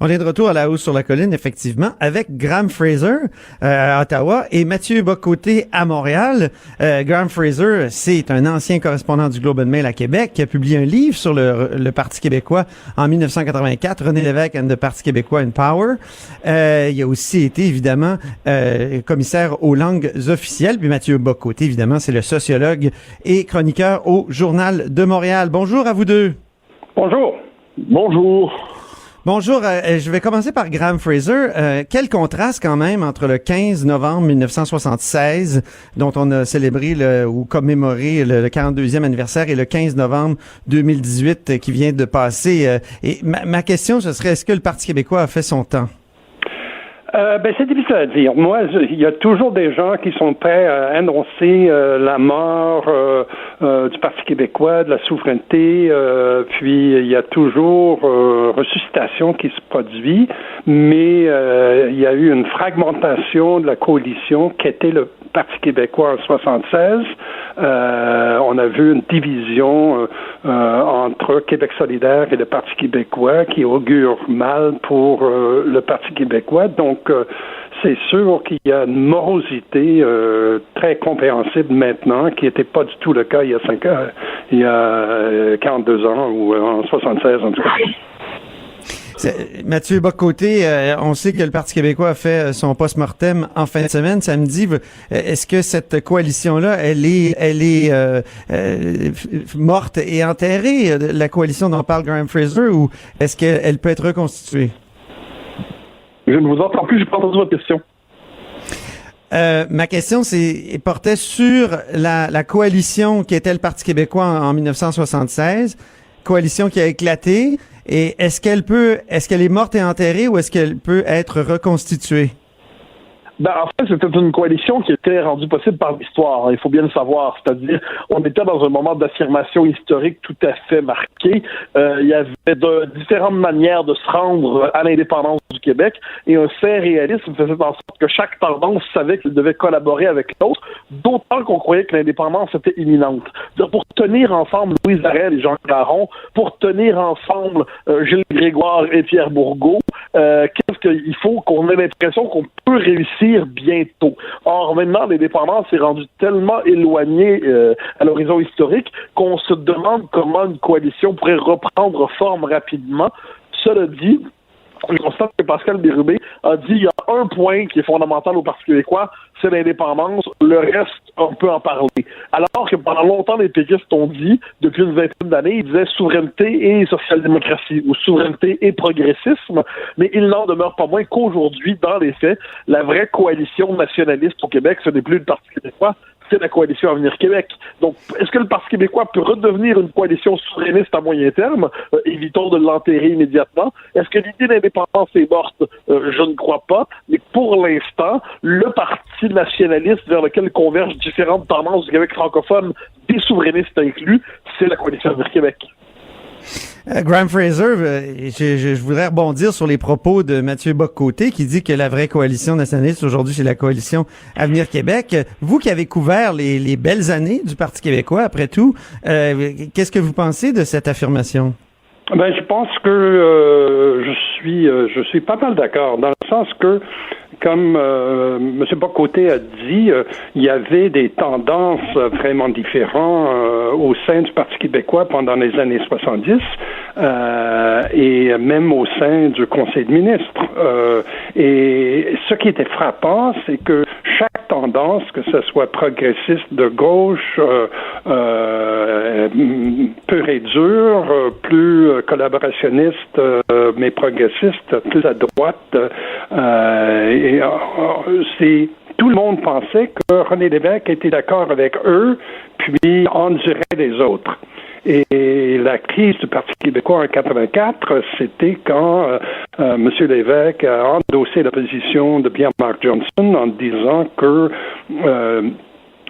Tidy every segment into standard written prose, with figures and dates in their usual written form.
On est de retour à la hausse sur la colline, effectivement, avec Graham Fraser à Ottawa et Mathieu Bock-Côté à Montréal. Graham Fraser, c'est un ancien correspondant du Globe and Mail à Québec qui a publié un livre sur le Parti québécois en 1984, René Lévesque and the Parti québécois in Power. Il a aussi été, évidemment, commissaire aux langues officielles. Puis Mathieu Bock-Côté, évidemment, c'est le sociologue et chroniqueur au Journal de Montréal. Bonjour à vous deux. Bonjour. Bonjour. Bonjour, je vais commencer par Graham Fraser. Quel contraste quand même entre le 15 novembre 1976, dont on a célébré ou commémoré le 42e anniversaire, et le 15 novembre 2018 qui vient de passer. Et ma question, ce serait, est-ce que le Parti québécois a fait son temps? C'est difficile à dire. Moi, il y a toujours des gens qui sont prêts à annoncer la mort du Parti québécois, de la souveraineté, puis il y a toujours ressuscitation qui se produit, mais il y a eu une fragmentation de la coalition qu'était le Parti québécois en 76. On a vu une division entre Québec solidaire et le Parti québécois qui augure mal pour le Parti québécois. Donc, c'est sûr qu'il y a une morosité très compréhensible maintenant, qui n'était pas du tout le cas il y a 42 ans ou en 76 en tout cas. Mathieu Bock-Côté, on sait que le Parti québécois a fait son post-mortem en fin de semaine, samedi. Est-ce que cette coalition-là, elle est morte et enterrée, la coalition dont parle Graham Fraser, ou est-ce qu'elle peut être reconstituée? Je ne vous entends plus, je n'ai pas entendu votre question. Ma question portait sur la coalition qui était le Parti québécois en 1976, coalition qui a éclaté. Et est-ce qu'elle est morte et enterrée, ou est-ce qu'elle peut être reconstituée? En fait, c'était une coalition qui était rendue possible par l'histoire. Il faut bien le savoir. C'est-à-dire, on était dans un moment d'affirmation historique tout à fait marqué. Il y avait différentes manières de se rendre à l'indépendance du Québec, et un fait réalisme faisait en sorte que chaque tendance savait qu'elle devait collaborer avec l'autre, d'autant qu'on croyait que l'indépendance était imminente. Pour tenir ensemble Louise Arel et Jean Caron, pour tenir ensemble Gilles Grégoire et Pierre Bourgault, qu'est-ce qu'il faut qu'on ait l'impression qu'on peut réussir bientôt. Or, maintenant, l'indépendance est rendue tellement éloignée à l'horizon historique qu'on se demande comment une coalition pourrait reprendre forme rapidement. Cela dit, je constate que Pascal Bérubé a dit il y a un point qui est fondamental au Parti québécois, c'est l'indépendance. Le reste, on peut en parler. Alors que pendant longtemps, les péquistes ont dit, depuis une vingtaine d'années, ils disaient souveraineté et social-démocratie, ou souveraineté et progressisme, mais il n'en demeure pas moins qu'aujourd'hui, dans les faits, la vraie coalition nationaliste au Québec, ce n'est plus le Parti québécois, c'est la coalition Avenir Québec. Donc, est-ce que le Parti québécois peut redevenir une coalition souverainiste à moyen terme? Évitons de l'enterrer immédiatement. Est-ce que l'idée d'indépendance est morte? Je ne crois pas. Mais pour l'instant, le Parti nationaliste vers lequel convergent différentes tendances du Québec francophone, des souverainistes inclus, c'est la coalition Avenir Québec. Graham Fraser, je voudrais rebondir sur les propos de Mathieu Bock-Côté qui dit que la vraie coalition nationaliste aujourd'hui, c'est la coalition Avenir Québec. Vous qui avez couvert les belles années du Parti québécois, après tout, qu'est-ce que vous pensez de cette affirmation? Je pense que je suis pas mal d'accord, dans le sens que, comme M. Bock-Côté a dit, il y avait des tendances vraiment différentes au sein du Parti québécois pendant les années 70 et même au sein du Conseil de ministres. Et ce qui était frappant, c'est que chaque tendance, que ce soit progressiste de gauche, pure et dure, plus collaborationniste, mais progressiste, plus à droite, tout le monde pensait que René Lévesque était d'accord avec eux, puis endurait les autres. Et la crise du Parti québécois en 1984, c'était quand M. Lévesque a endossé la position de Pierre-Marc Johnson en disant que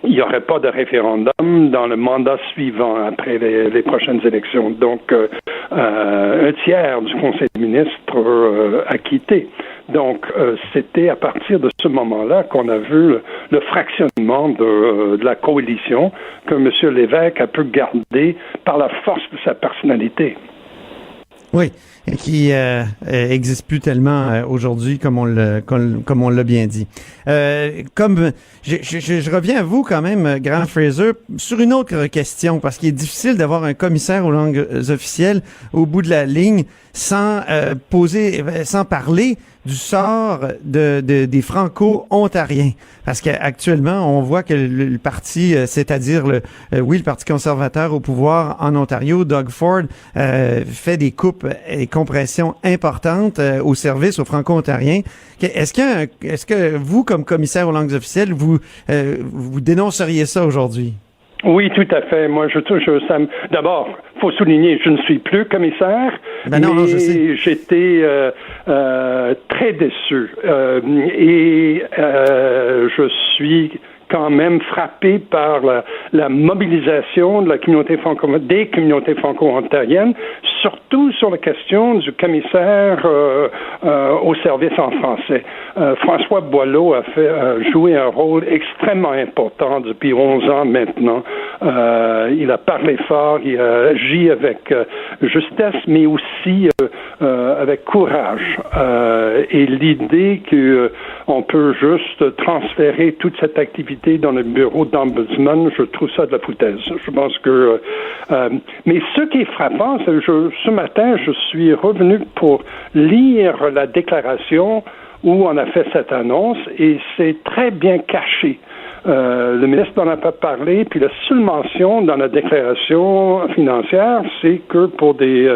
il n'y aurait pas de référendum dans le mandat suivant après les prochaines élections. Donc, un tiers du Conseil des ministres a quitté. Donc, c'était à partir de ce moment-là qu'on a vu le fractionnement de la coalition que M. Lévesque a pu garder par la force de sa personnalité. Oui, qui existe plus tellement aujourd'hui comme on l'a bien dit. Comme je reviens à vous quand même, Grant Fraser, sur une autre question, parce qu'il est difficile d'avoir un commissaire aux langues officielles au bout de la ligne sans parler du sort des Franco-Ontariens. Parce qu'actuellement, on voit que le parti, c'est-à-dire le Parti conservateur au pouvoir en Ontario, Doug Ford, fait des coupes et compressions importantes au service aux Franco-Ontariens. Est-ce que vous, comme commissaire aux langues officielles, vous dénonceriez ça aujourd'hui? Oui, tout à fait. Moi, d'abord, faut souligner, je ne suis plus commissaire, mais je sais. J'étais très déçu je suis quand même frappé par la mobilisation de des communautés franco-ontariennes, surtout sur la question du commissaire au service en français. François Boileau a joué un rôle extrêmement important depuis 11 ans maintenant. Il a parlé fort, il a agi avec justesse, mais aussi avec courage. Et l'idée qu'on peut juste transférer toute cette activité dans le bureau d'ombudsman, je trouve ça de la foutaise. Je pense que... mais ce qui est frappant, c'est que ce matin, je suis revenu pour lire la déclaration où on a fait cette annonce, et c'est très bien caché. Le ministre n'en a pas parlé, puis la seule mention dans la déclaration financière, c'est que pour des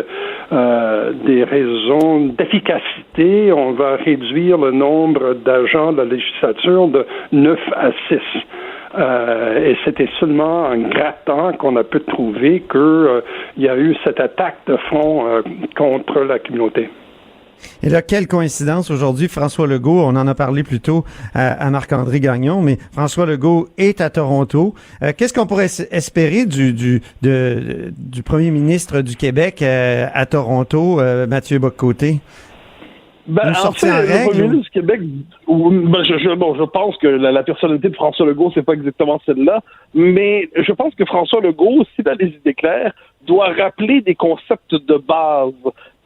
raisons d'efficacité, on va réduire le nombre d'agents de la législature de 9 à 6. Et c'était seulement en grattant qu'on a pu trouver qu'il y a eu cette attaque de front contre la communauté. Et là, quelle coïncidence aujourd'hui, François Legault, on en a parlé plus tôt à Marc-André Gagnon, mais François Legault est à Toronto. Qu'est-ce qu'on pourrait espérer du premier ministre du Québec à Toronto, Mathieu Bock-Côté? En fait, le premier ministre du Québec, je pense que la personnalité de François Legault, c'est pas exactement celle-là, mais je pense que François Legault, s'il a des idées claires, doit rappeler des concepts de base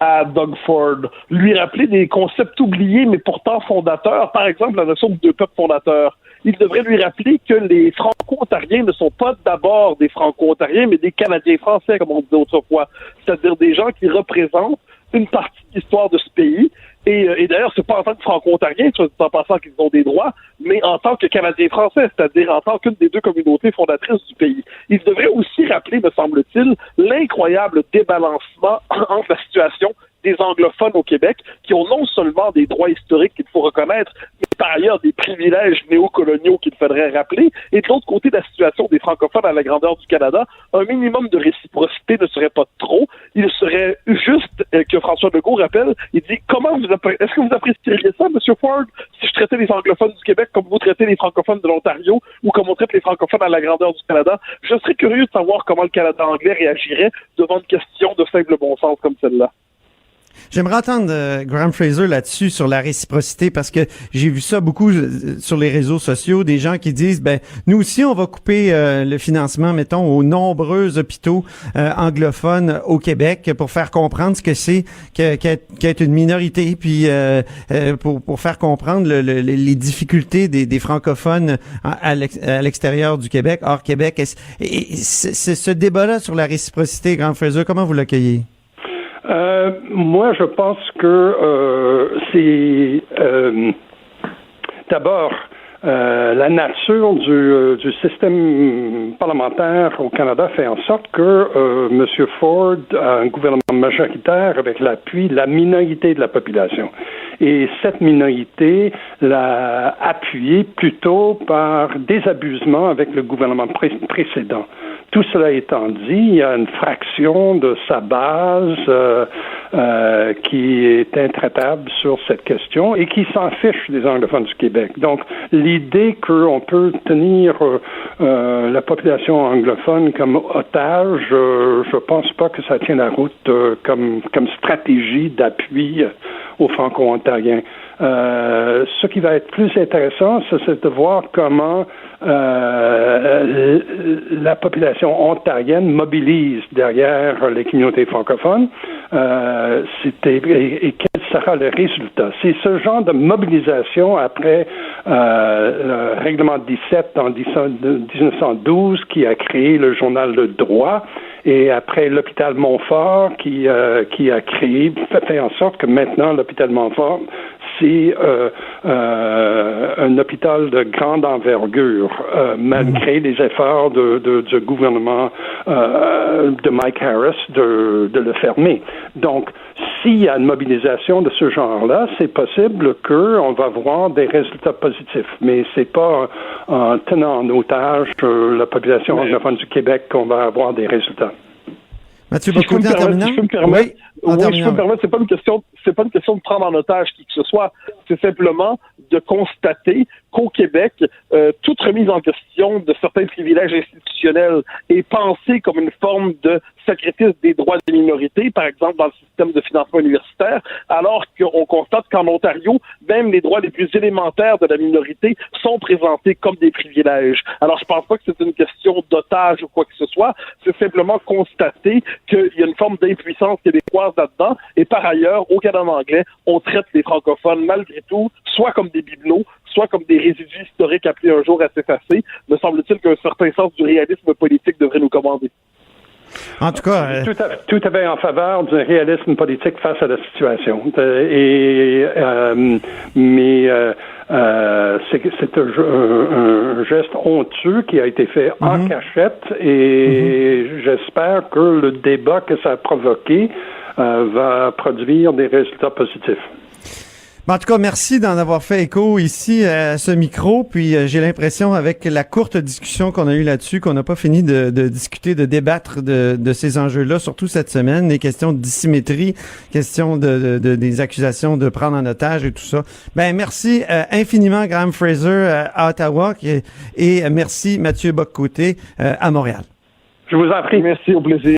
à Doug Ford, lui rappeler des concepts oubliés, mais pourtant fondateurs, par exemple la notion de deux peuples fondateurs. Il devrait lui rappeler que les Franco-Ontariens ne sont pas d'abord des Franco-Ontariens, mais des Canadiens français, comme on disait autrefois, c'est-à-dire des gens qui représentent une partie de l'histoire de ce pays. Et d'ailleurs, c'est pas en tant que Franco-Ontariens, en pensant qu'ils ont des droits, mais en tant que Canadiens français, c'est-à-dire en tant qu'une des deux communautés fondatrices du pays. Il devrait aussi rappeler, me semble-t-il, l'incroyable débalancement entre la situation des anglophones au Québec, qui ont non seulement des droits historiques qu'il faut reconnaître, mais par ailleurs des privilèges néocoloniaux qu'il faudrait rappeler, et de l'autre côté, la situation des francophones à la grandeur du Canada, un minimum de réciprocité ne serait pas trop. Il serait juste que François Legault rappelle, il dit, est-ce que vous apprécieriez ça, M. Ford, si je traitais les anglophones du Québec comme vous traitez les francophones de l'Ontario, ou comme on traite les francophones à la grandeur du Canada? Je serais curieux de savoir comment le Canada anglais réagirait devant une question de simple bon sens comme celle-là. J'aimerais entendre Graham Fraser là-dessus, sur la réciprocité, parce que j'ai vu ça beaucoup sur les réseaux sociaux, des gens qui disent, nous aussi, on va couper le financement, mettons, aux nombreux hôpitaux anglophones au Québec pour faire comprendre ce que c'est qu'être une minorité, puis pour faire comprendre les difficultés des francophones à l'extérieur du Québec, hors Québec. Et ce débat-là sur la réciprocité, Graham Fraser, comment vous l'accueillez? Moi, je pense que c'est d'abord la nature du système parlementaire au Canada fait en sorte que M. Ford a un gouvernement majoritaire avec l'appui de la minorité de la population. Et cette minorité l'a appuyé plutôt par désabusement avec le gouvernement précédent. Tout cela étant dit, il y a une fraction de sa base qui est intraitable sur cette question et qui s'en fiche des anglophones du Québec. Donc, l'idée qu'on peut tenir la population anglophone comme otage, je pense pas que ça tient la route comme stratégie d'appui aux Franco-Ontariens. Ce qui va être plus intéressant, c'est de voir comment la population ontarienne mobilise derrière les communautés francophones et quel sera le résultat. C'est ce genre de mobilisation après le règlement 17 en 1912 qui a créé le journal Le Droit et après l'hôpital Montfort qui a fait en sorte que maintenant l'hôpital Montfort c'est un hôpital de grande envergure, malgré les efforts du gouvernement de Mike Harris de le fermer. Donc, s'il y a une mobilisation de ce genre-là, c'est possible qu'on va voir des résultats positifs. Mais c'est pas en tenant en otage la population anglophone du Québec qu'on va avoir des résultats. Mathieu Bock-Côté, en terminant? Si je peux me permettre, c'est pas une question de prendre en otage qui que ce soit. C'est simplement de constater qu'au Québec, toute remise en question de certains privilèges institutionnels est pensée comme une forme de sacrifice des droits des minorités, par exemple dans le système de financement universitaire, alors qu'on constate qu'en Ontario, même les droits les plus élémentaires de la minorité sont présentés comme des privilèges. Alors, je pense pas que c'est une question d'otage ou quoi que ce soit, c'est simplement constater qu'il y a une forme d'impuissance québécoise là-dedans, et par ailleurs, au Canada anglais, on traite les francophones malgré tout, soit comme des bibelots, soit comme des résidus historiques appelés un jour à s'effacer. Me semble-t-il qu'un certain sens du réalisme politique devrait nous commander. En tout cas, tout à fait en faveur du réalisme politique face à la situation. Mais c'est un geste honteux qui a été fait en cachette et j'espère que le débat que ça a provoqué va produire des résultats positifs. En tout cas, merci d'en avoir fait écho ici à ce micro. Puis j'ai l'impression, avec la courte discussion qu'on a eue là-dessus, qu'on n'a pas fini de discuter, de débattre de ces enjeux-là, surtout cette semaine, les questions de dissymétrie, questions des accusations de prendre en otage et tout ça. Ben merci infiniment, Graham Fraser à Ottawa, et merci Mathieu Bock-Côté à Montréal. Je vous en prie. Merci, au plaisir.